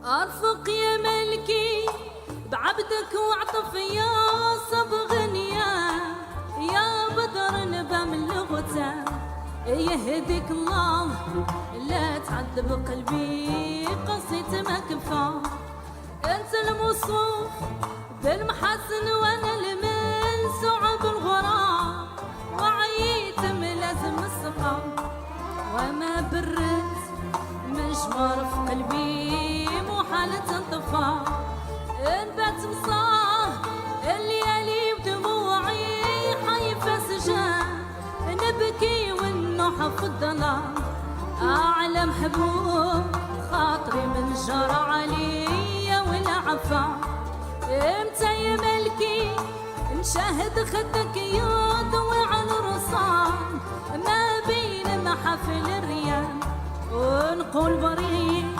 ارفق يا ملكي بعبدك واعطف يا صبغ يا بدر بملغته يهديك الله لا تعذب قلبي قصيت مكفى انت الموصوف بالمحاسن وانا المنسوع بالغرام وعيت ملازم السقا وما برت مجمر في قلبي محال تنطفى انبات مصاه الليالي بدموعي حيفة سجان نبكي والنوح في الظلام اعلى محبوب خاطري من جرى عليا والعفا امتى يا ملكي نشاهد خدك يضوي على الرصان ما بين محافل الريان ونقول بريد